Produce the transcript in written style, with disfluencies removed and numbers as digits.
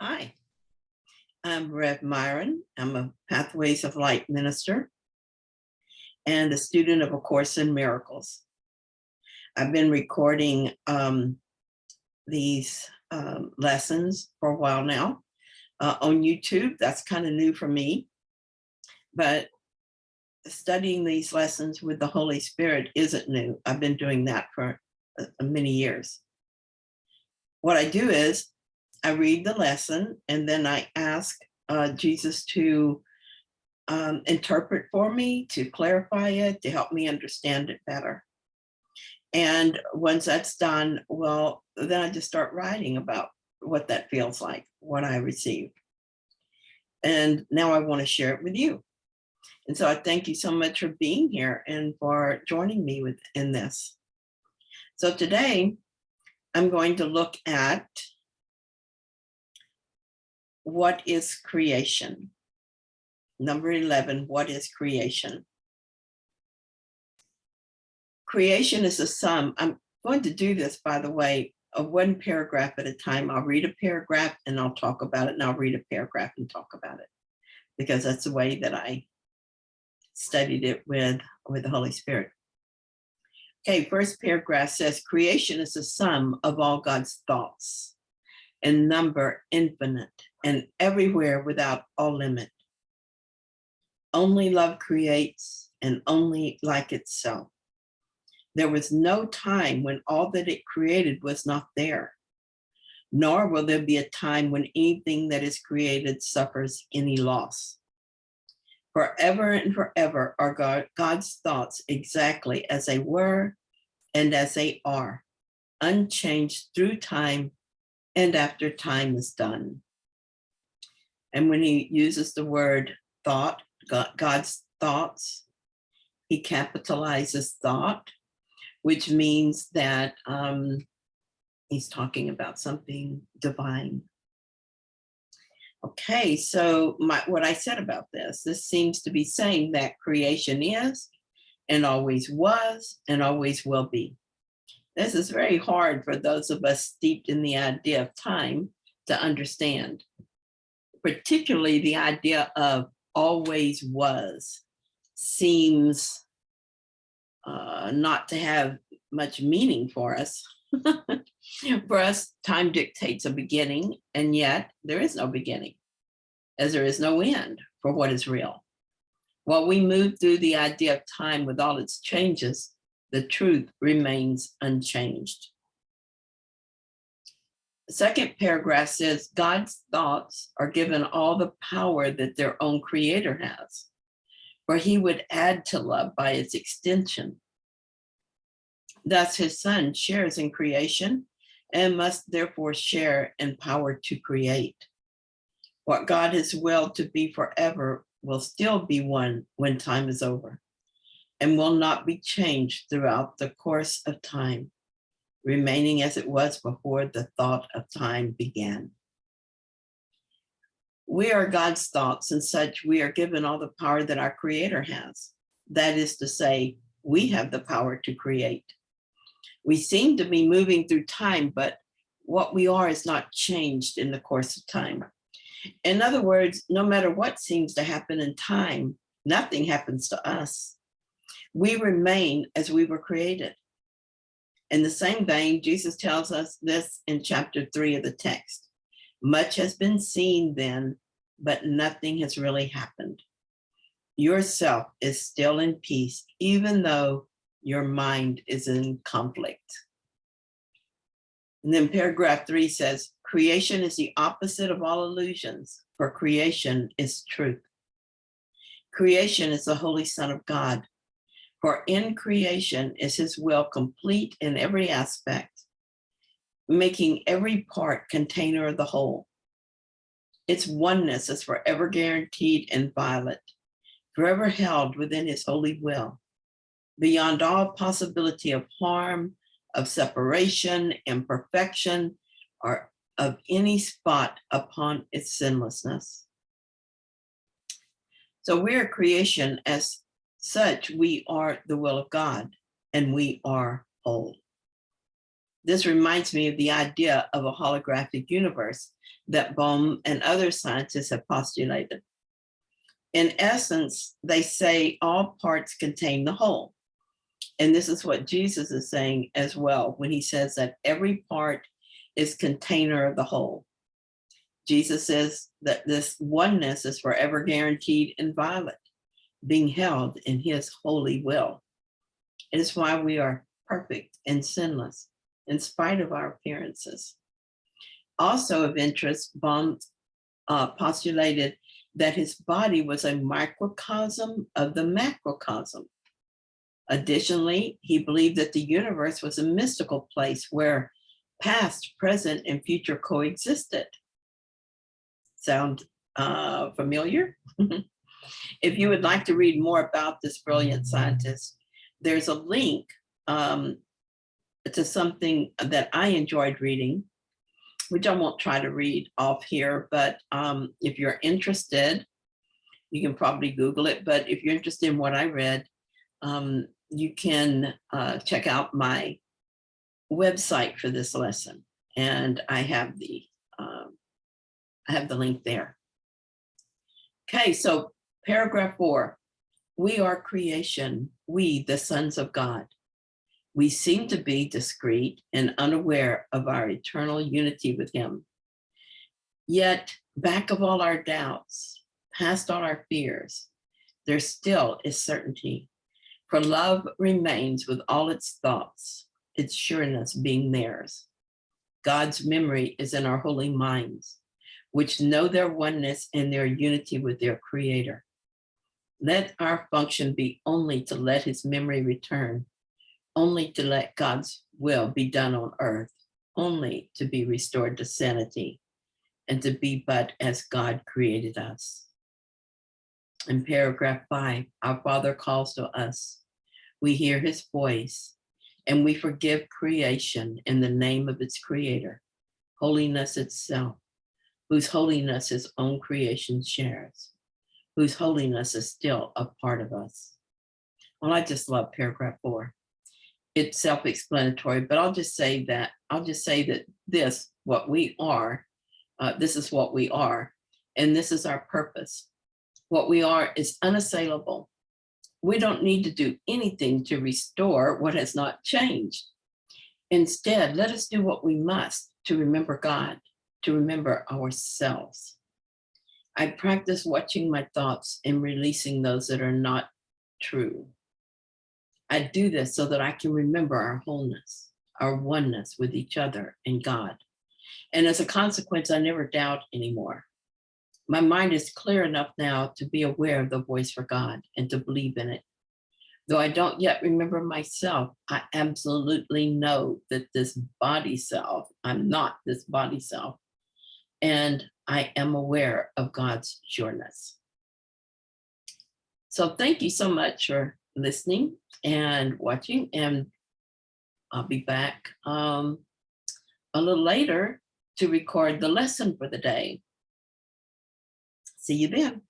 Hi, I'm Rev Myron. I'm a Pathways of Light minister and a student of A Course in Miracles. I've been recording these lessons for a while now on YouTube. That's kind of new for me, but studying these lessons with the Holy Spirit isn't new. I've been doing that for many years. What I do is I read the lesson and then I ask Jesus to interpret for me, to clarify it, to help me understand it better. And once that's done, well, then I just start writing about what that feels like, what I received. And now I want to share it with you. And so I thank you so much for being here and for joining me in this. So today I'm going to look at what is creation. Number 11, what is creation? Creation is a sum. I'm going to do this, by the way, of one paragraph at a time. I'll read a paragraph and I'll talk about it, and I'll read a paragraph and talk about it, because that's the way that I studied it with the Holy Spirit. Okay, first paragraph says, creation is a sum of all God's thoughts, in number infinite, and everywhere without all limit. Only love creates, and only like itself. There was no time when all that it created was not there, nor will there be a time when anything that is created suffers any loss. Forever and forever are God's thoughts exactly as they were and as they are, unchanged through time and after time is done. And when he uses the word thought, God's thoughts, he capitalizes thought, which means that he's talking about something divine. Okay, so what I said about this seems to be saying that creation is and always was and always will be. This is very hard for those of us steeped in the idea of time to understand, particularly the idea of always was seems not to have much meaning for us. For us, time dictates a beginning, and yet there is no beginning, as there is no end for what is real. While we move through the idea of time with all its changes, the truth remains unchanged. The second paragraph says, God's thoughts are given all the power that their own creator has, for he would add to love by its extension. Thus, his son shares in creation and must therefore share in power to create. What God has willed to be forever will still be one when time is over, and will not be changed throughout the course of time, remaining as it was before the thought of time began. We are God's thoughts, and such we are given all the power that our Creator has. That is to say, we have the power to create. We seem to be moving through time, but what we are is not changed in the course of time. In other words, no matter what seems to happen in time, nothing happens to us. We remain as we were created. In the same vein, Jesus tells us this in chapter 3 of the text. Much has been seen then, but nothing has really happened. Yourself is still in peace, even though your mind is in conflict. And then paragraph 3 says, creation is the opposite of all illusions, for creation is truth. Creation is the Holy Son of God, for in creation is his will complete in every aspect, making every part container of the whole. Its oneness is forever guaranteed and violate, forever held within his holy will, beyond all possibility of harm, of separation, imperfection, or of any spot upon its sinlessness. So we are creation. As such, we are the will of God, and we are whole. This reminds me of the idea of a holographic universe that Bohm and other scientists have postulated. In essence, they say all parts contain the whole. And this is what Jesus is saying as well when he says that every part is container of the whole. Jesus says that this oneness is forever guaranteed and inviolate, being held in his holy will. It is why we are perfect and sinless in spite of our appearances. Also of interest, Bohm postulated that his body was a microcosm of the macrocosm. Additionally, he believed that the universe was a mystical place where past, present, and future coexisted. Sound familiar? If you would like to read more about this brilliant scientist, there's a link to something that I enjoyed reading, which I won't try to read off here, but if you're interested, you can probably Google it. But if you're interested in what I read, you can check out my website for this lesson. And I have the link there. Okay, so paragraph 4, we are creation, we the sons of God. We seem to be discreet and unaware of our eternal unity with him. Yet, back of all our doubts, past all our fears, there still is certainty. For love remains with all its thoughts, its sureness being theirs. God's memory is in our holy minds, which know their oneness and their unity with their Creator. Let our function be only to let his memory return, only to let God's will be done on earth, only to be restored to sanity, and to be but as God created us. In paragraph 5, our Father calls to us. We hear his voice, and we forgive creation in the name of its creator, holiness itself, whose holiness his own creation shares, whose holiness is still a part of us. Well, I just love paragraph 4. It's self-explanatory, but I'll just say that this, what we are, this is what we are, and this is our purpose. What we are is unassailable. We don't need to do anything to restore what has not changed. Instead, let us do what we must to remember God, to remember ourselves. I practice watching my thoughts and releasing those that are not true. I do this so that I can remember our wholeness, our oneness with each other and God. And as a consequence, I never doubt anymore. My mind is clear enough now to be aware of the voice for God and to believe in it. Though I don't yet remember myself, I absolutely know that this body self, I'm not this body self, and I am aware of God's sureness. So thank you so much for listening and watching, and I'll be back a little later to record the lesson for the day. See you then.